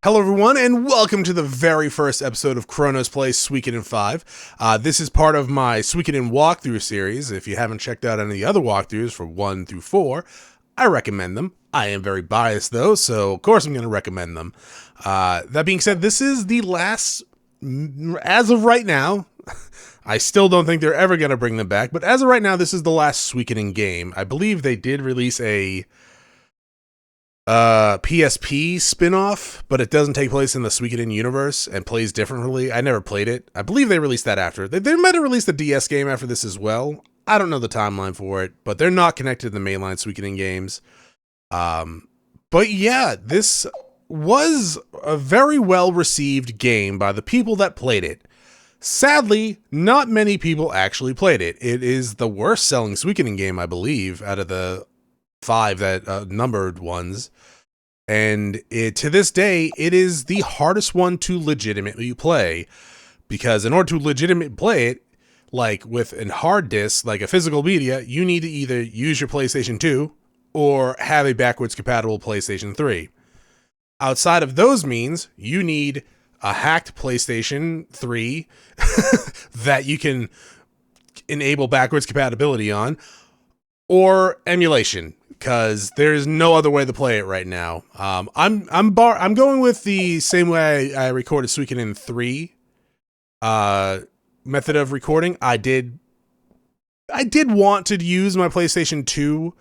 Hello everyone, and welcome to the very first episode of Chronos Plays Suikoden V. This is part of my Suikoden walkthrough series. If you haven't checked out any of the other walkthroughs for 1 through 4, I recommend them. I am very biased though, so of course I'm going to recommend them. That being said, this is the last, as of right now, I still don't think they're ever going to bring them back, but as of right now, this is the last Suikoden game. I believe they did release a PSP spin-off, but it doesn't take place in the Suikoden universe and plays differently. I never played it. I believe they released that after. They might have released the DS game after this as well. I don't know the timeline for it, but they're not connected to the mainline Suikoden games. But yeah, this was a very well-received game by the people that played it. Sadly, not many people actually played it. It is the worst-selling Suikoden game, I believe, out of the 5 that numbered ones, and to this day it is the hardest one to legitimately play, because in order to legitimately play it, like with a hard disk, like a physical media, you need to either use your PlayStation 2 or have a backwards compatible PlayStation 3. Outside of those means, you need a hacked PlayStation 3 that you can enable backwards compatibility on, or emulation, because there's no other way to play it right now. I'm going with the same way I recorded Suikoden 3 method of recording. I did want to use my PlayStation 2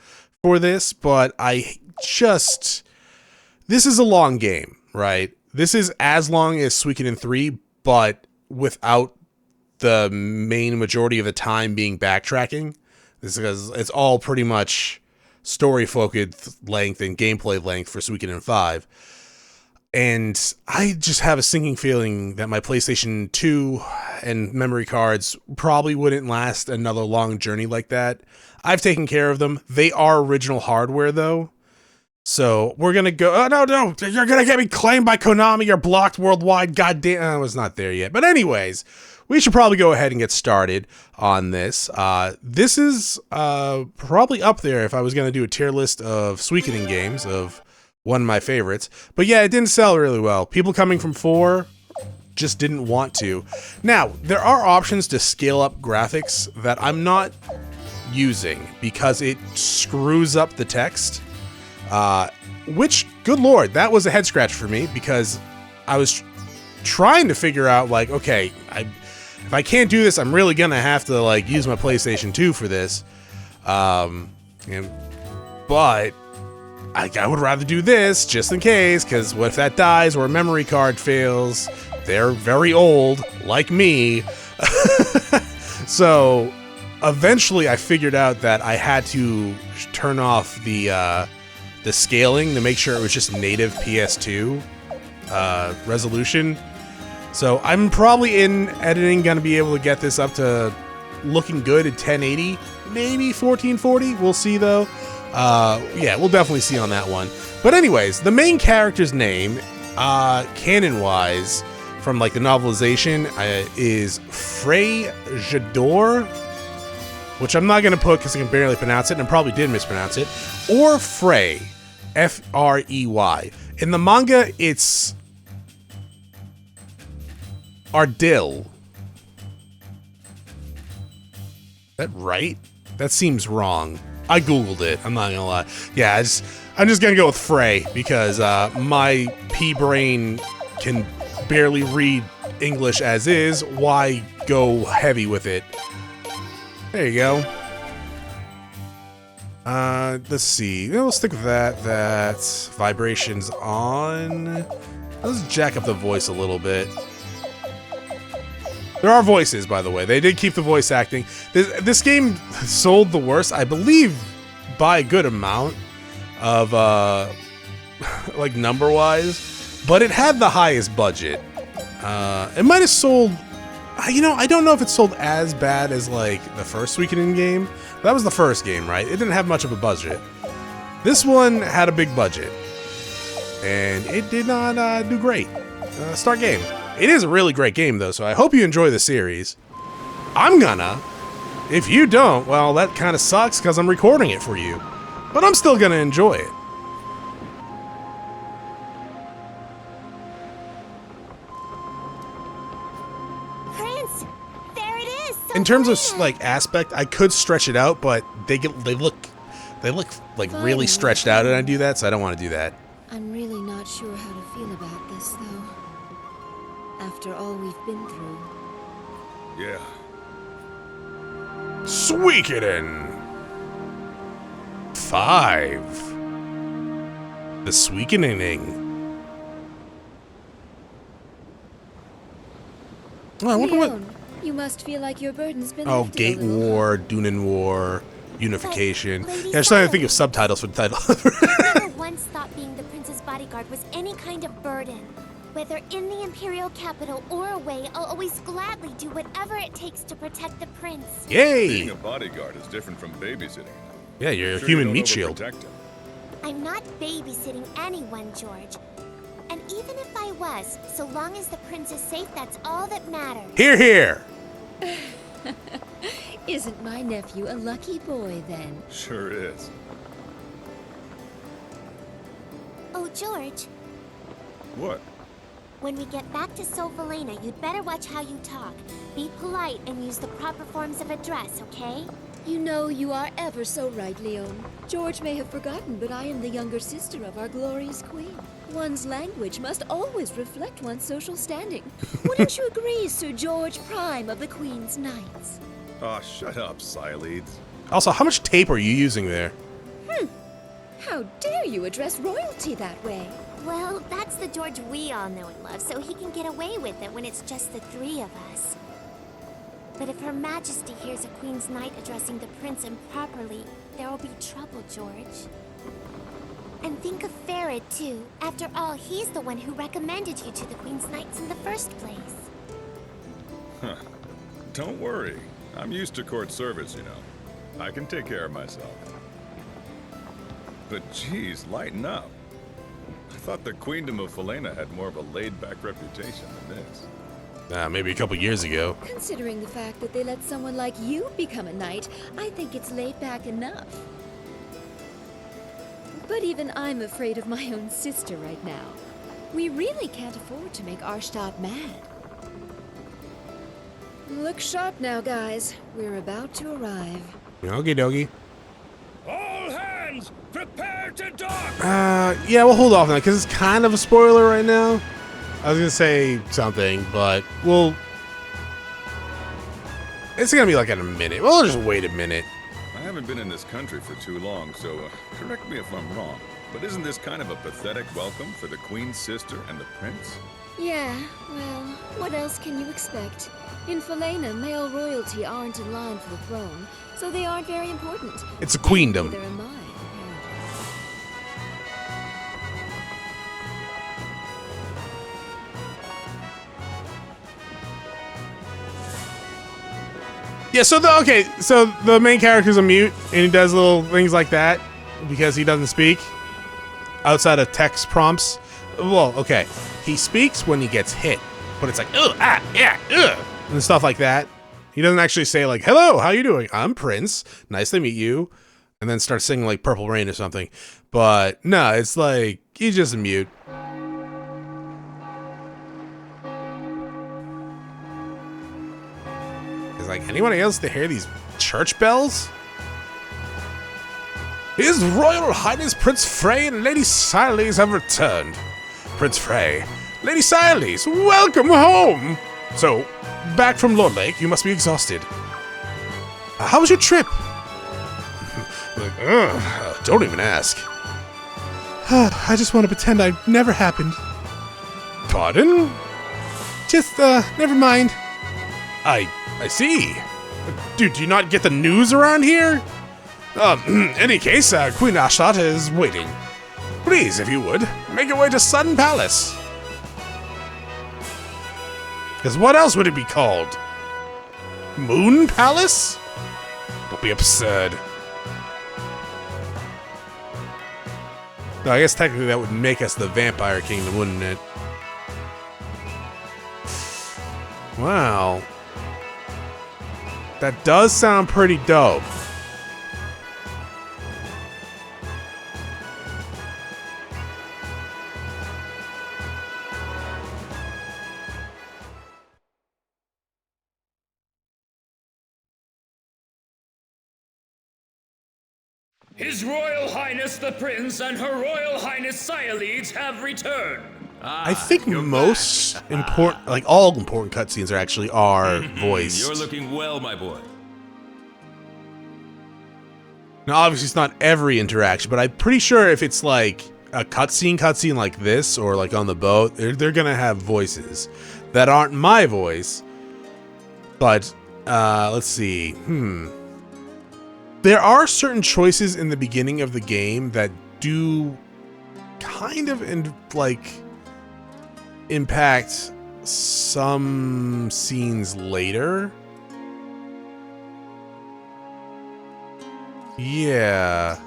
for this, but this is a long game, right? This is as long as Suikoden 3, but without the main majority of the time being backtracking. This is because it's all pretty much story-focused length and gameplay length for Suikoden 5. And I just have a sinking feeling that my PlayStation 2 and memory cards probably wouldn't last another long journey like that. I've taken care of them. They are original hardware, though. So we're going to go... Oh, no, you're going to get me claimed by Konami. You're blocked worldwide. Goddamn, I was not there yet. But anyways, we should probably go ahead and get started on this. This is probably up there if I was going to do a tier list of Suikoden games, of one of my favorites. But yeah, it didn't sell really well. People coming from 4 just didn't want to. Now, there are options to scale up graphics that I'm not using because it screws up the text. Which, good lord, that was a head scratch for me, because I was trying to figure out, like, okay, if I can't do this, I'm really gonna have to, like, use my PlayStation 2 for this. But I would rather do this just in case, because what if that dies or a memory card fails? They're very old, like me. So eventually I figured out that I had to turn off the scaling to make sure it was just native PS2 resolution. So I'm probably in editing going to be able to get this up to looking good at 1080, maybe 1440. We'll see though. Yeah, we'll definitely see on that one. But anyways, the main character's name, canon-wise, from like the novelization, is Frey Jador, which I'm not going to put because I can barely pronounce it, and I probably did mispronounce it, or Frey, F-R-E-Y. In the manga, it's Ardil. Is that right? That seems wrong. I googled it. I'm not gonna lie. Yeah, I'm just gonna go with Frey because my pea brain can barely read English as is. Why go heavy with it? There you go. Let's see. We'll stick with that. That's vibrations on. Let's jack up the voice a little bit. There are voices, by the way. They did keep the voice acting. This game sold the worst, I believe, by a good amount of, like, number-wise. But it had the highest budget. It might have sold... You know, I don't know if it sold as bad as, like, the first Suikoden game. But that was the first game, right? It didn't have much of a budget. This one had a big budget. And it did not do great. Start game. It is a really great game, though, so I hope you enjoy the series. I'm gonna. If you don't, well, that kind of sucks because I'm recording it for you. But I'm still gonna enjoy it. Prince! There it is! In terms of Falena! like aspect, I could stretch it out, but they look like really stretched out, and I do that, so I don't want to do that. I'm really not sure how to feel about this, though. After all we've been through. Yeah. Suikoden 5. The Suikodening. Oh, I wonder what. Leon, you must feel like your burden's been Oh, lifted a Gate little. War, Dunan War, Unification. Lady Yeah, I'm starting to think Falena. of subtitles for the title. I never once thought being the prince's bodyguard was any kind of burden. Whether in the Imperial capital or away, I'll always gladly do whatever it takes to protect the prince. Being Yay! a bodyguard is different from babysitting. Yeah, you're a Sure human you meat don't shield. overprotect him. I'm not babysitting anyone, George. And even if I was, so long as the prince is safe, that's all that matters. Here, here! Isn't my nephew a lucky boy, then? Sure is. Oh, George, What? when we get back to Falena, you'd better watch how you talk. Be polite and use the proper forms of address, okay? You know you are ever so right, Leon. George may have forgotten, but I am the younger sister of our glorious queen. One's language must always reflect one's social standing. Wouldn't you agree, Sir George Prime of the Queen's Knights? Aw, shut up, Sileads. Also, how much tape are you using there? How dare you address royalty that way? Well, that's the George we all know and love, so he can get away with it when it's just the three of us. But if Her Majesty hears a Queen's Knight addressing the Prince improperly, there will be trouble, George. And think of Farid, too. After all, he's the one who recommended you to the Queen's Knights in the first place. Huh. Don't worry. I'm used to court service, you know. I can take care of myself. But geez, lighten up. I thought the Queendom of Falena had more of a laid-back reputation than this. Maybe a couple years ago. Considering the fact that they let someone like you become a knight, I think it's laid back enough. But even I'm afraid of my own sister right now. We really can't afford to make Arstadt mad. Look sharp now, guys. We're about to arrive. Okie dokie. All hands, prepare to dock! Yeah, we'll hold off on that because it's kind of a spoiler right now. I was gonna say something, but it's gonna be like in a minute. We'll just wait a minute. I haven't been in this country for too long, so correct me if I'm wrong. But isn't this kind of a pathetic welcome for the Queen's sister and the Prince? Yeah, well, what else can you expect? In Falena, male royalty aren't in line for the throne, so they aren't very important. It's a queendom. Neither am I, apparently. Yeah, so the main character's a mute, and he does little things like that because he doesn't speak outside of text prompts. Well, okay, he speaks when he gets hit, but it's like ugh, ah, yeah, ugh, and stuff like that. He doesn't actually say like, "Hello, how you doing? I'm Prince. Nice to meet you," and then start singing like "Purple Rain" or something. But no, it's like he's just a mute. Is like anyone else to hear these church bells? His Royal Highness Prince Frey and Lady Siles have returned. Prince Frey, Lady Siles, welcome home! So, back from Lord Lake, you must be exhausted. How was your trip? Like, don't even ask. I just want to pretend I never happened. Pardon? Just, never mind. I see. Dude, do you not get the news around here? Any case, Queen Arstadt is waiting. Please, if you would, make your way to Sun Palace. Because what else would it be called? Moon Palace? Don't be absurd. No, I guess technically that would make us the Vampire Kingdom, wouldn't it? Wow. That does sound pretty dope. His Royal Highness the Prince and Her Royal Highness Cyalides have returned. I think most important, like all important cutscenes are voiced. You're looking well, my boy. Now, obviously, it's not every interaction, but I'm pretty sure if it's like a cutscene like this, or like on the boat, they're gonna have voices that aren't my voice. But let's see. There are certain choices in the beginning of the game that do kind of impact some scenes later. Yeah.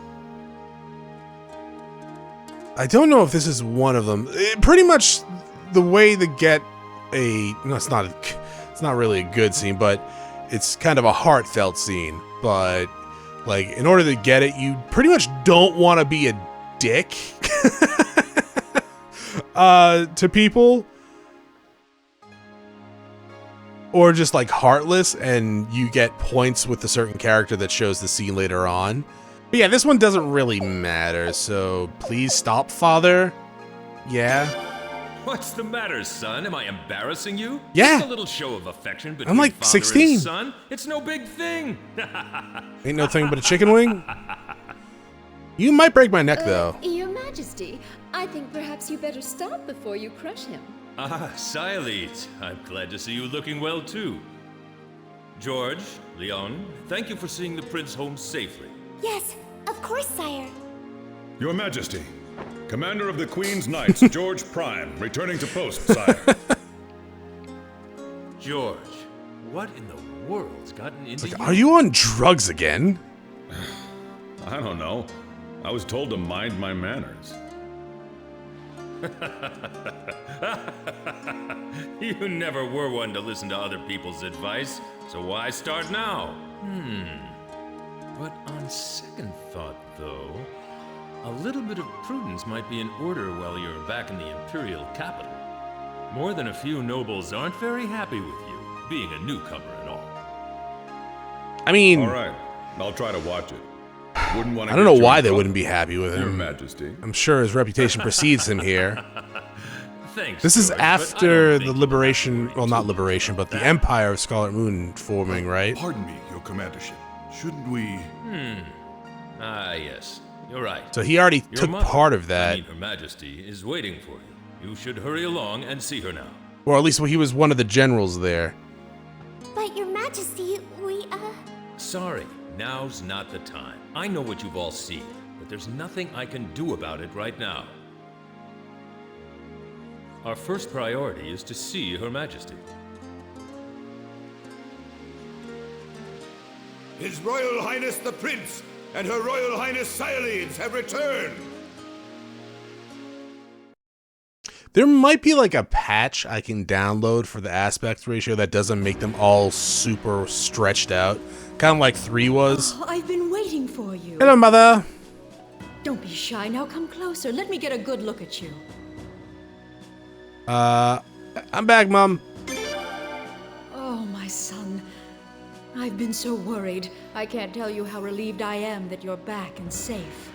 I don't know if this is one of them. Pretty much the way to get it's not really a good scene, but it's kind of a heartfelt scene. But like, in order to get it, you pretty much don't want to be a dick to people, or just like heartless, and you get points with a certain character that shows the scene later on. But yeah, this one doesn't really matter, so please stop, father. Yeah. What's the matter, son? Am I embarrassing you? Yeah. Just a little show of affection between I'm like father 16. and son. It's no big thing. Ain't no thing but a chicken wing. You might break my neck, though. Your Majesty, I think perhaps you better stop before you crush him. Ah, Cyalides. I'm glad to see you looking well, too. George, Leon, thank you for seeing the prince home safely. Yes, of course, sire. Your Majesty, Commander of the Queen's Knights, George Prime, returning to post, sire. George, what in the world's gotten into you? Are you on drugs again? I don't know. I was told to mind my manners. You never were one to listen to other people's advice, so why start now? But on second thought, though, a little bit of prudence might be in order while you're back in the Imperial capital. More than a few nobles aren't very happy with you, being a newcomer and all. I mean, All right, I'll try to watch it. Wouldn't want to. I don't know why they wouldn't be happy with Your him. Majesty. I'm sure his reputation precedes him here. Thanks. This is George, but I after don't the think liberation, well, not liberation, but the Empire of Scarlet Moon forming, right? Pardon me, your commandership. Shouldn't we... Ah, yes. You're right. So he already Your took mother, part of I that, mean, Her Majesty is waiting for you. You should hurry along and see her now. or at least he was one of the generals there. But your Majesty, Sorry, now's not the time. I know what you've all seen, but there's nothing I can do about it right now. Our first priority is to see Her Majesty. His Royal Highness the Prince and Her Royal Highness Cyalides have returned! There might be like a patch I can download for the aspect ratio that doesn't make them all super stretched out. Kind of like 3 was. Oh, I've been waiting for you. Hello, mother. Don't be shy. Now come closer. Let me get a good look at you. I'm back, Mom. Oh, my son. I've been so worried. I can't tell you how relieved I am that you're back and safe.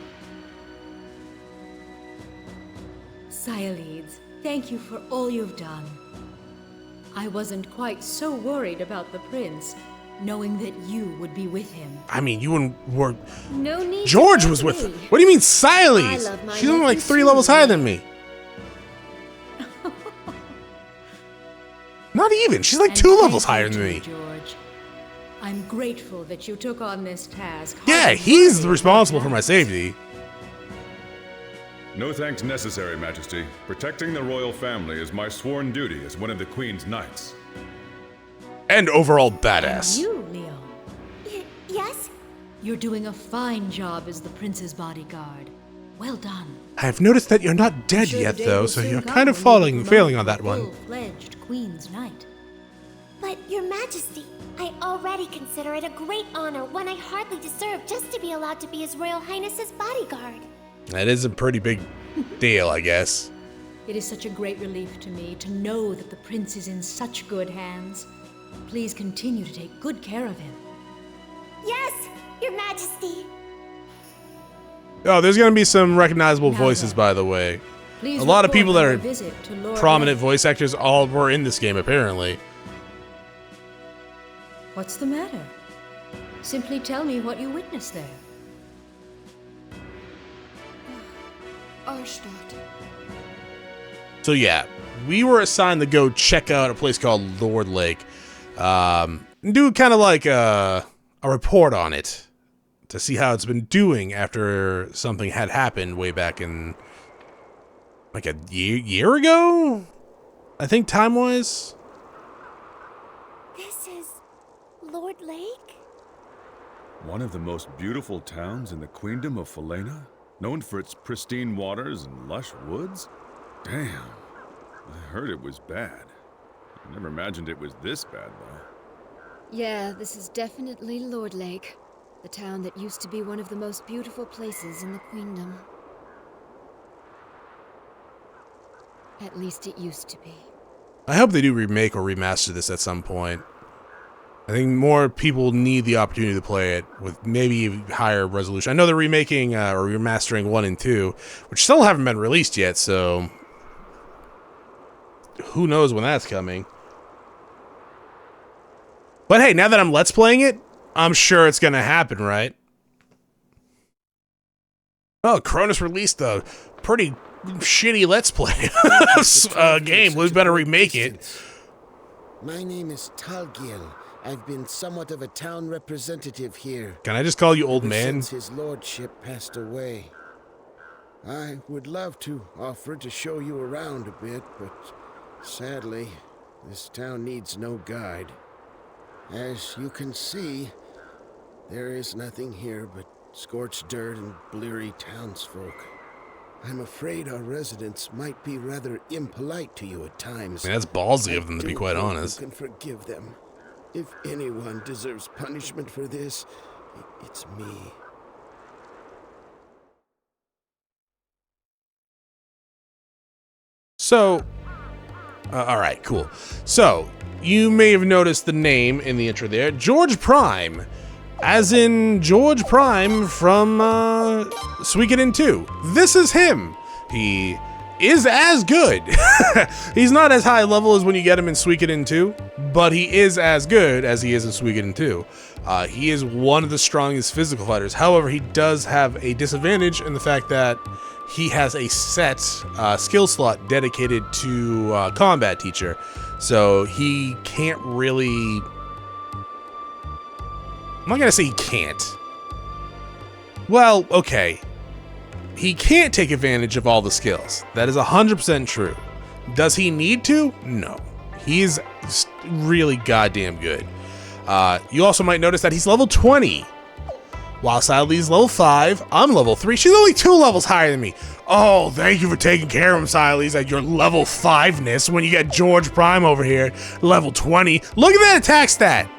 Cyalides, thank you for all you've done. I wasn't quite so worried about the prince, knowing that you would be with him. I mean, you were... No need. George to was thank with her. me. What do you mean, I Cyalides? love my She's only like nephew 3 too, levels higher Leon. than me. Not even. She's like And 2 thank levels you higher than too, me. George. I'm grateful that you took on this task. Yeah, Hard he's work. responsible for my safety. No thanks necessary, Majesty. Protecting the royal family is my sworn duty as one of the Queen's Knights. And overall And badass. you, Leon. yes? You're doing a fine job as the prince's bodyguard. Well done. I've noticed that you're not dead Sure yet, the day though, will so soon you're come kind of when you'll be failing promoted on that to one. Full-fledged Queen's Knight. But your Majesty, I already consider it a great honor, one I hardly deserve, just to be allowed to be His Royal Highness's bodyguard. That is a pretty big deal, I guess. It is such a great relief to me to know that the prince is in such good hands. Please continue to take good care of him. Yes, your Majesty. Oh, there's gonna be some recognizable Now voices, then, by the way. please A lot of report people that on your are visit to Lord prominent Lake. voice actors all were in this game, apparently. What's the matter? Simply tell me what you witnessed there. Arstadt. So yeah, we were assigned to go check out a place called Lord Lake. Do kind of like a report on it to see how it's been doing after something had happened way back in like a year ago, I think, time-wise. This is Lord Lake? One of the most beautiful towns in the Queendom of Falena? Known for its pristine waters and lush woods? Damn. I heard it was bad. I never imagined it was this bad, though. Yeah, this is definitely Lord Lake, the town that used to be one of the most beautiful places in the Queendom. At least it used to be. I hope they do remake or remaster this at some point. I think more people need the opportunity to play it with maybe higher resolution. I know they're remaking or remastering 1 and 2, which still haven't been released yet, so who knows when that's coming. But hey, now that I'm Let's Playing it, I'm sure it's going to happen, right? Oh, Chronos released a pretty shitty Let's Play game. We better remake it. My name is Talgil. I've been somewhat of a town representative here. Can I just call you old ever man? since his lordship passed away. I would love to offer to show you around a bit, but sadly, this town needs no guide. As you can see, there is nothing here but scorched dirt and bleary townsfolk. I'm afraid our residents might be rather impolite to you at times. I mean, that's ballsy of them, to I be do quite hope honest. You can forgive them. If anyone deserves punishment for this, it's me. So, all right, cool. So, you may have noticed the name in the intro there, George Prime, as in George Prime from Suikoden 2. This is him. He is as good. He's not as high level as when you get him in Suikoden 2, but he is as good as he is in Suikoden 2. He is one of the strongest physical fighters. However, he does have a disadvantage in the fact that he has a set skill slot dedicated to combat teacher. So he can't really... I'm not gonna say he can't. Well, okay. He can't take advantage of all the skills. That is 100% true. Does he need to? No. He's really goddamn good. You also might notice that he's level 20. While Sadly's level 5, I'm level 3. She's only 2 levels higher than me. Oh, thank you for taking care of him, Siles, at your level 5-ness when you get George Prime over here, level 20. Look at that attack stat.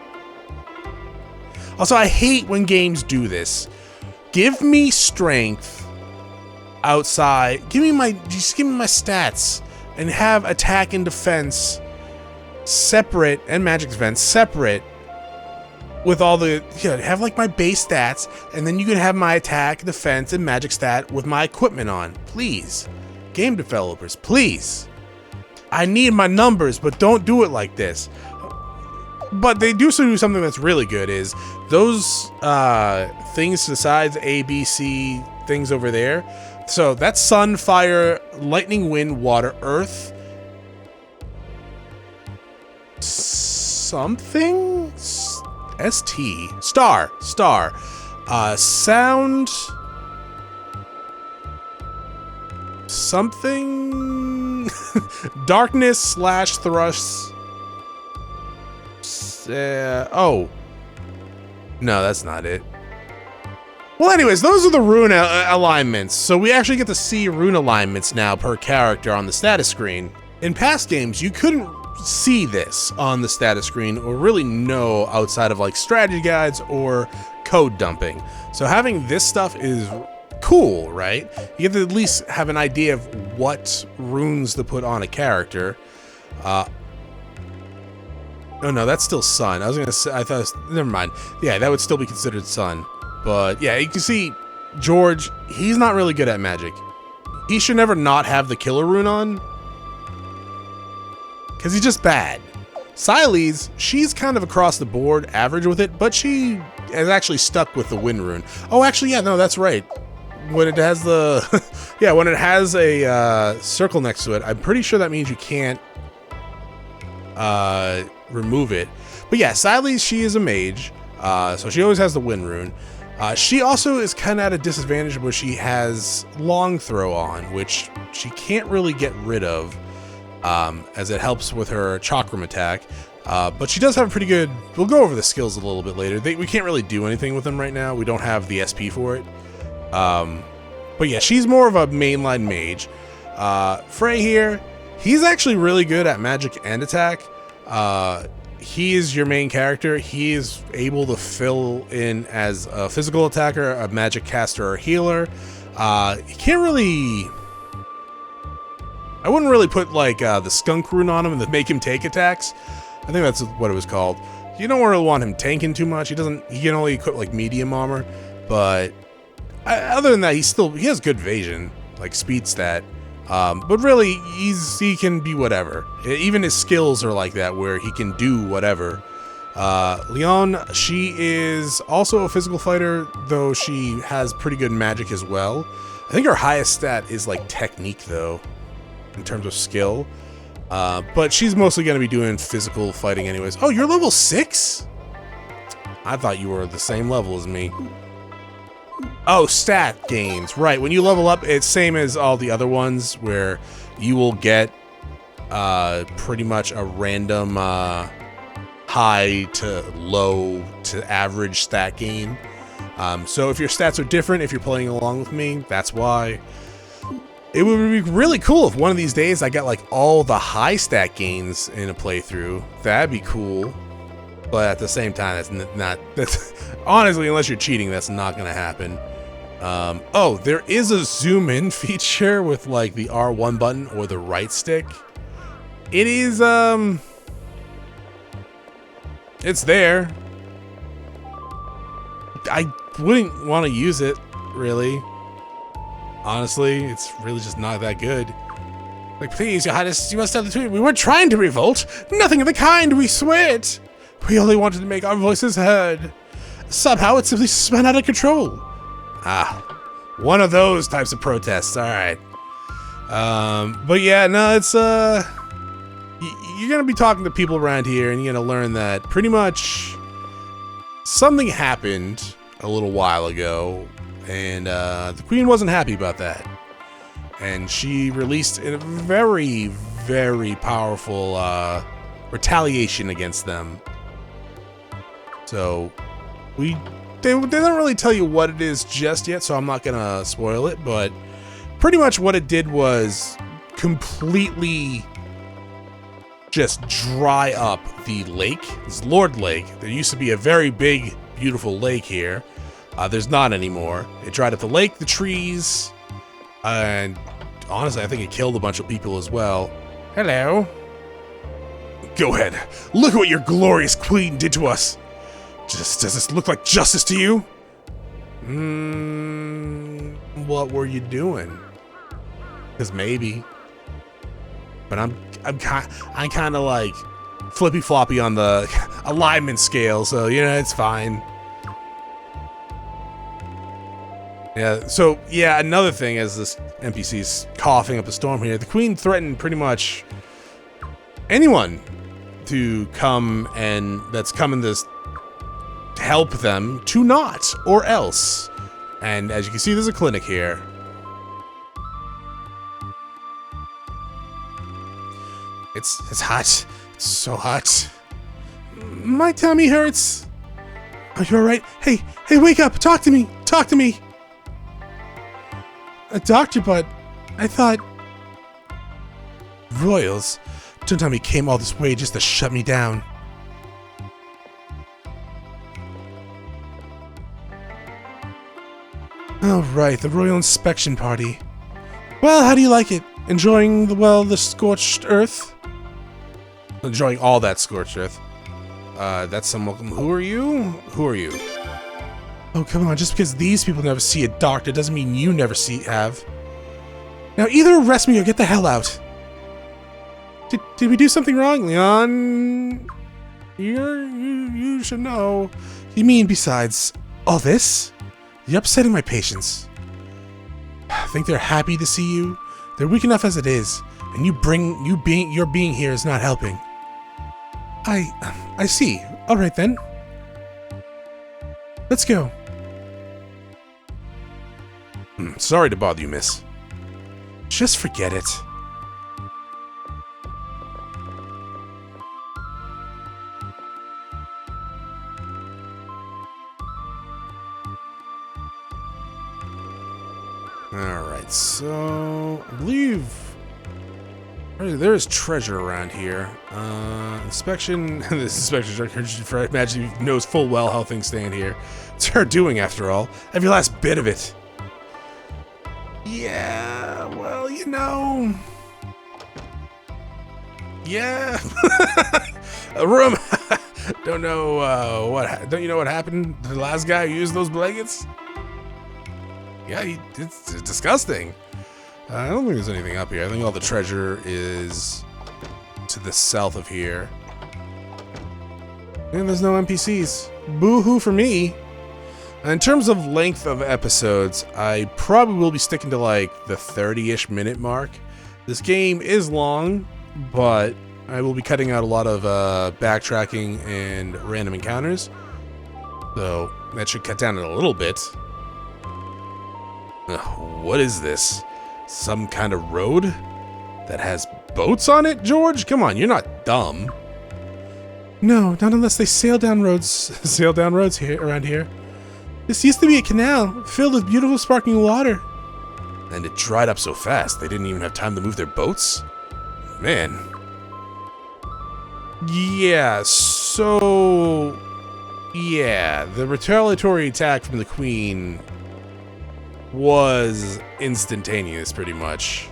Also, I hate when games do this. Give me strength outside. Just give me my stats and have attack and defense separate and magic defense separate with all the, have like my base stats, and then you can have my attack, defense, and magic stat with my equipment on. Please. Game developers, please. I need my numbers, but don't do it like this. But they do something that's really good is those things to the sides, A, B, C, things over there. So that's sun, fire, lightning, wind, water, earth. Something? ST. Star. Sound. Something. Darkness / thrust. Oh. No, that's not it. Well, anyways, those are the rune alignments. So we actually get to see rune alignments now per character on the status screen. In past games, you couldn't see this on the status screen or really know outside of like strategy guides or code dumping. So having this stuff is cool, right? You get to at least have an idea of what runes to put on a character. Oh no, that's still sun. I was gonna say, I thought, never mind. Yeah, that would still be considered sun. But yeah, you can see George, he's not really good at magic. He should never not have the killer rune on, because he's just bad. Siles, she's kind of across the board average with it, but she is actually stuck with the wind rune. Oh, actually, yeah, no, that's right. When it has the, yeah, when it has a circle next to it, I'm pretty sure that means you can't remove it. But yeah, Siles, she is a mage, so she always has the wind rune. She also is kind of at a disadvantage where she has long throw on, which she can't really get rid of, as it helps with her chakram attack. But she does have a pretty good, we'll go over the skills a little bit later. We can't really do anything with them right now. We don't have the SP for it. But yeah, she's more of a mainline mage. Frey here, he's actually really good at magic and attack. He is your main character. He is able to fill in as a physical attacker, a magic caster, or healer. He can't really, I wouldn't really put like the skunk rune on him and make him take attacks. I think that's what it was called. You don't really want him tanking too much. He can only equip like medium armor, but other than that, he has good evasion, like speed stat. But really, he can be whatever. Even his skills are like that, where he can do whatever. Leon, she is also a physical fighter, though she has pretty good magic as well. I think her highest stat is like technique, though, in terms of skill. But she's mostly going to be doing physical fighting anyways. Oh, you're level 6? I thought you were the same level as me. Oh, stat gains. Right, when you level up, it's same as all the other ones, where you will get pretty much a random high to low to average stat gain. So if your stats are different, if you're playing along with me, that's why. It would be really cool if one of these days I got like all the high stat gains in a playthrough. That'd be cool. But at the same time, that's honestly, unless you're cheating, that's not gonna happen. Oh, there is a zoom in feature with like the R1 button or the right stick. It is, it's there. I wouldn't want to use it, really. Honestly, it's really just not that good. Like, please, Your Highness, you must tell the truth. We weren't trying to revolt. Nothing of the kind, we swear it. We only wanted to make our voices heard. Somehow it simply spun out of control. Ah, one of those types of protests, alright. But yeah, no, it's, you're gonna be talking to people around here and you're gonna learn that pretty much something happened a little while ago. And the queen wasn't happy about that. And she released a very, very powerful retaliation against them. So they don't really tell you what it is just yet, so I'm not gonna spoil it, but pretty much what it did was completely just dry up the lake. It's Lord Lake. There used to be a very big, beautiful lake here. There's not anymore. It dried up the lake, the trees, and honestly, I think it killed a bunch of people as well. Hello. Go ahead. Look at what your glorious queen did to us. Does this look like justice to you? What were you doing? Because maybe. But I'm kind of like flippy floppy on the alignment scale, so you know it's fine. Yeah, so, yeah, another thing as this NPC's coughing up a storm here, the queen threatened pretty much anyone to come that's coming to help them to not, or else. And as you can see, there's a clinic here. It's hot. It's so hot. My tummy hurts. Are you alright? Hey, wake up! Talk to me! Talk to me! A doctor, but I thought... Royals? Don't tell me you came all this way just to shut me down. Oh, right, the royal inspection party. Well, how do you like it? Enjoying the scorched earth? Enjoying all that scorched earth. That's some welcome. Who are you? Who are you? Oh, come on. Just because these people never see a doctor doesn't mean you never have. Now, either arrest me or get the hell out. Did we do something wrong, Leon? You should know. You mean besides all this? You're upsetting my patients. I think they're happy to see you. They're weak enough as it is, and your being here is not helping. I see. All right then. Let's go. Sorry to bother you, miss. Just forget it. Alright, so I believe there is treasure around here. Inspection. This inspection for I imagine he knows full well how things stand here. It's her doing, after all. Every last bit of it. Yeah, well, you know. Yeah. A room. Don't you know what happened to the last guy who used those blankets? Yeah, it's disgusting. I don't think there's anything up here. I think all the treasure is to the south of here. And there's no NPCs. Boo-hoo for me. In terms of length of episodes, I probably will be sticking to like the 30-ish minute mark. This game is long, but I will be cutting out a lot of backtracking and random encounters. So that should cut down it a little bit. What is this? Some kind of road that has boats on it, George? Come on, you're not dumb. No, not unless they sail down roads here around here. This used to be a canal filled with beautiful sparkling water. And it dried up so fast they didn't even have time to move their boats? Man. Yeah, so yeah, the retaliatory attack from the Queen was instantaneous, pretty much.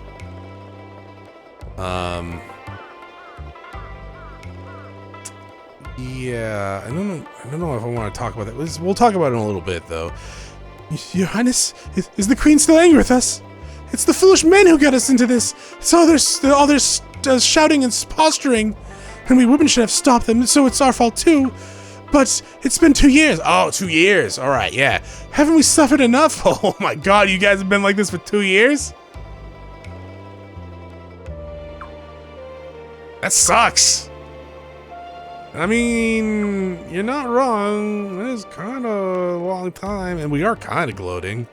Yeah, I don't know if I want to talk about that. We'll talk about it in a little bit, though. Your Highness, is the Queen still angry with us? It's the foolish men who got us into this. It's all their shouting and posturing, and we women should have stopped them, so it's our fault too. But it's been 2 years. Oh, 2 years. All right, yeah. Haven't we suffered enough? Oh my God, you guys have been like this for 2 years? That sucks. I mean, you're not wrong. It is kind of a long time, and we are kind of gloating.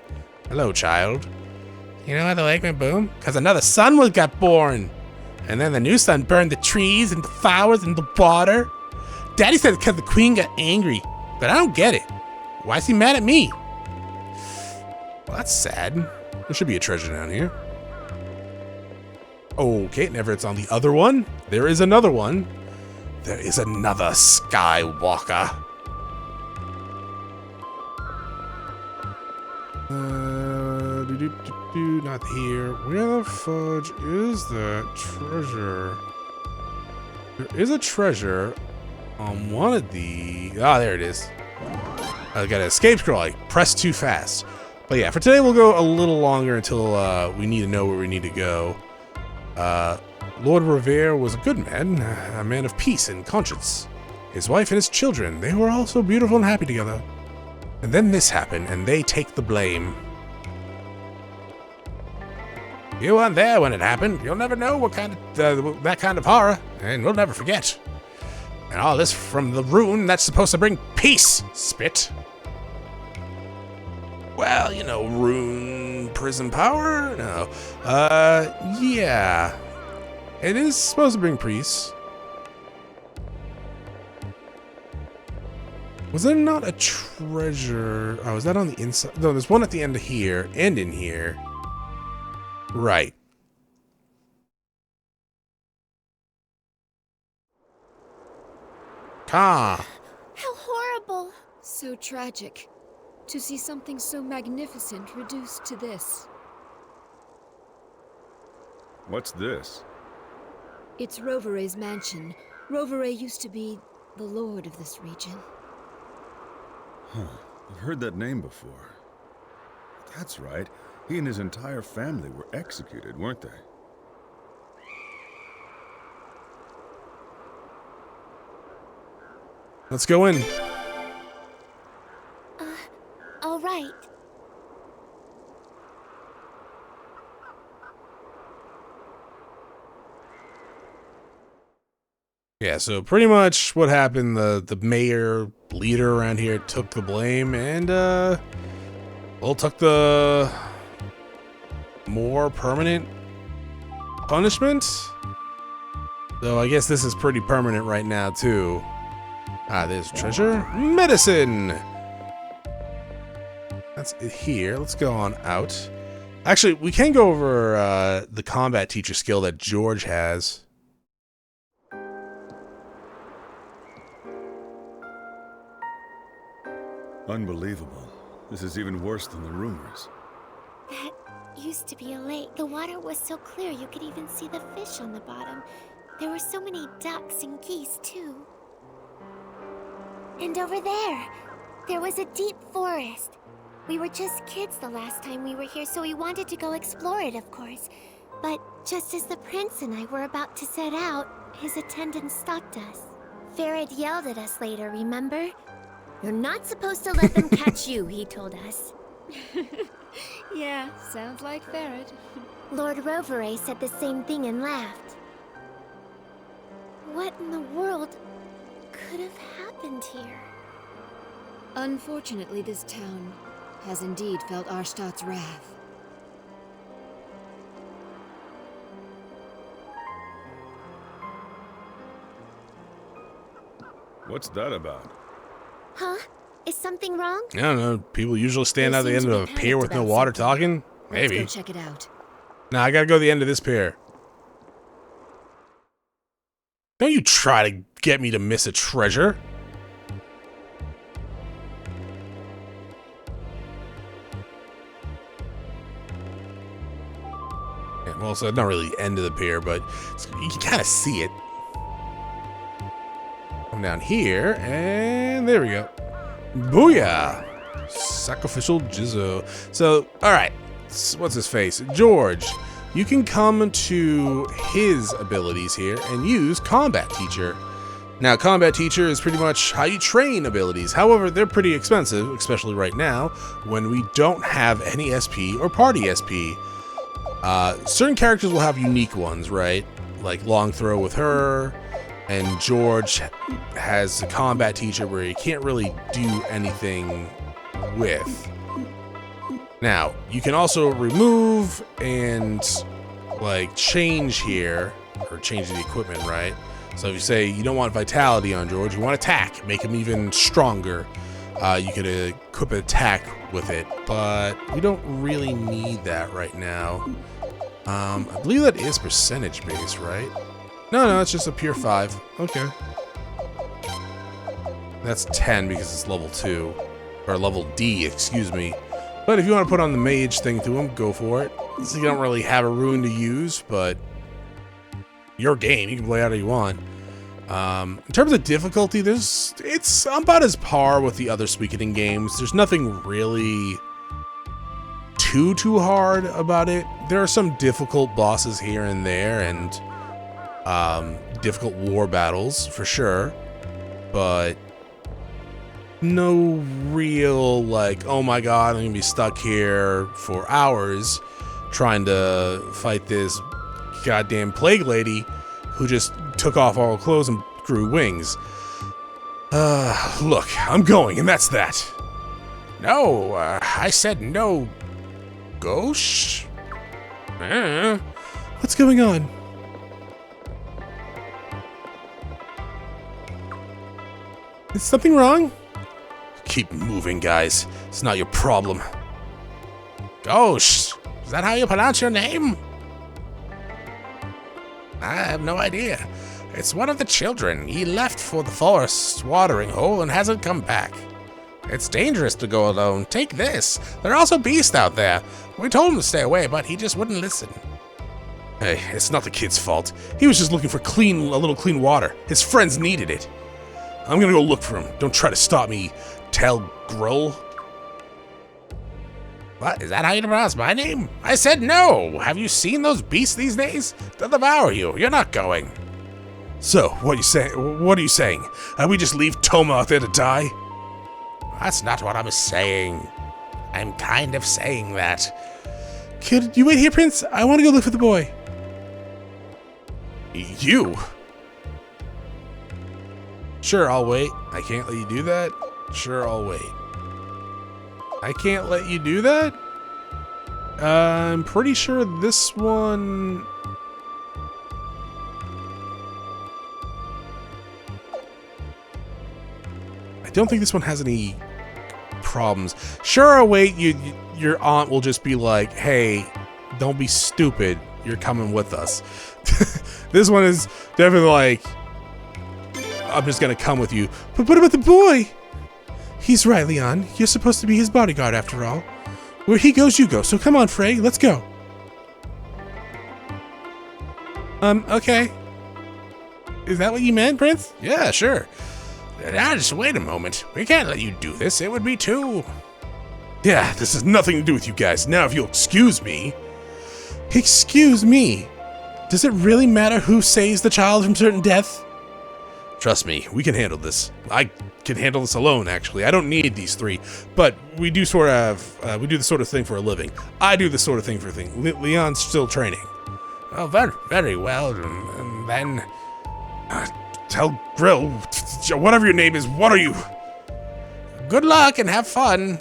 Hello, child. You know how the lake went boom? Because another sun got born. And then the new sun burned the trees and the flowers and the water. Daddy said it's because the Queen got angry, but I don't get it. Why is he mad at me? Well, that's sad. There should be a treasure down here. Okay, never it's on the other one. There is another one. There is another Skywalker. Not here. Where the fudge is that treasure? There is a treasure on one of the... Ah, there it is. I got an escape scroll. I pressed too fast. But yeah, for today we'll go a little longer until we need to know where we need to go. Lord Revere was a good man, a man of peace and conscience. His wife and his children, they were all so beautiful and happy together. And then this happened, and they take the blame. You weren't there when it happened. You'll never know what kind of that kind of horror, and we'll never forget. And all this from the rune that's supposed to bring peace, spit. Well, you know, rune prism power? No. Yeah. It is supposed to bring peace. Was there not a treasure? Oh, is that on the inside? No, there's one at the end of here and in here. Right. How horrible. So tragic. To see something so magnificent reduced to this. What's this? It's Rovere's mansion. Rovere used to be the lord of this region. Huh. I've heard that name before. That's right. He and his entire family were executed, weren't they? Let's go in. All right. Yeah, so pretty much what happened, the mayor leader around here took the blame and well, took the more permanent punishment. So I guess this is pretty permanent right now too. Ah, there's treasure. Medicine! That's it here. Let's go on out. Actually, we can go over the combat teacher skill that George has. Unbelievable. This is even worse than the rumors. That used to be a lake. The water was so clear you could even see the fish on the bottom. There were so many ducks and geese, too. And over there was a deep forest. We were just kids the last time we were here, so we wanted to go explore it, of course. But just as the prince and I were about to set out, his attendant stopped us. Farad yelled at us later, remember? You're not supposed to let them catch you, he told us. Yeah, sounds like Farad. Lord Rovere said the same thing and laughed. What in the world could have happened here? Unfortunately, this town has indeed felt Arstad's wrath. What's that about? Huh? Is something wrong? I don't know. People usually stand They out the seem end to of a be pier with panicked no about water something. talking. Let's Maybe. go check it out. Nah, I gotta go to the end of this pier. Don't you try to get me to miss a treasure. Yeah, well, so not really the end of the pier, but you can kind of see it. Come down here, and there we go. Booyah! Sacrificial Jizzo. So, alright. What's his face? George. You can come to his abilities here and use Combat Teacher. Now, Combat Teacher is pretty much how you train abilities. However, they're pretty expensive, especially right now, when we don't have any SP or Party SP. Certain characters will have unique ones, right? Like Long Throw with her, and George has a Combat Teacher where you can't really do anything with. Now, you can also remove and like change here, or change the equipment, right? So if you say you don't want Vitality on George, you want Attack, make him even stronger, you could equip an Attack with it, but we don't really need that right now. I believe that is percentage based, right? No, it's just a pure 5. Okay. That's 10 because it's level 2. Or level D, excuse me. But if you want to put on the mage thing to him, go for it. So you don't really have a rune to use, but your game, you can play out how you want. In terms of difficulty, it's about as par with the other Suikoden games. There's nothing really too hard about it. There are some difficult bosses here and there, and difficult war battles for sure, but no real like, oh my god, I'm gonna be stuck here for hours trying to fight this goddamn plague lady who just took off all her clothes and grew wings. Look, I'm going, and that's that. No, I said no, ghost. What's going on? Is something wrong? Keep moving, guys. It's not your problem. Ghost! Is that how you pronounce your name? I have no idea. It's one of the children. He left for the forest watering hole and hasn't come back. It's dangerous to go alone. Take this. There are also beasts out there. We told him to stay away, but he just wouldn't listen. Hey, it's not the kid's fault. He was just looking for a little clean water. His friends needed it. I'm gonna go look for him. Don't try to stop me, Tal Grull. What? Is that how you pronounce my name? I said no! Have you seen those beasts these days? They'll devour you. You're not going. So, what are you saying? We just leave Toma out there to die? That's not what I'm saying. I'm kind of saying that. Could you wait here, Prince? I want to go look for the boy. You? Sure, I'll wait. I can't let you do that? Sure, I'll wait. I can't let you do that? I'm pretty sure this one... I don't think this one has any problems. Sure, I'll wait. Your aunt will just be like, hey, don't be stupid. You're coming with us. This one is definitely like, I'm just going to come with you. But what about the boy? He's right, Leon. You're supposed to be his bodyguard after all. Where he goes, you go. So come on, Frey. Let's go. Okay. Is that what you meant, Prince? Yeah, sure. Now, just wait a moment. We can't let you do this. It would be too... Yeah, this has nothing to do with you guys. Now, if you'll excuse me... Excuse me? Does it really matter who saves the child from certain death? Trust me, we can handle this. I can handle this alone, actually. I don't need these three. But we do sort of... we do the sort of thing for a living. I do the sort of thing for a thing. Leon's still training. Oh, very, very well. And then... tell Grill, whatever your name is, what are you? Good luck and have fun.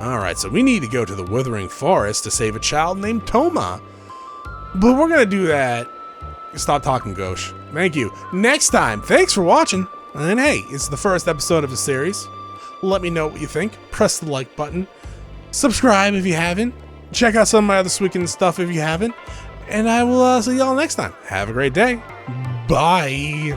Alright, so we need to go to the Withering Forest to save a child named Toma. But we're gonna do that. Stop talking, Gauche. Thank you. Next time, thanks for watching. And hey, it's the first episode of the series. Let me know what you think. Press the like button. Subscribe if you haven't. Check out some of my other Suikoden stuff if you haven't. And I will see y'all next time. Have a great day. Bye.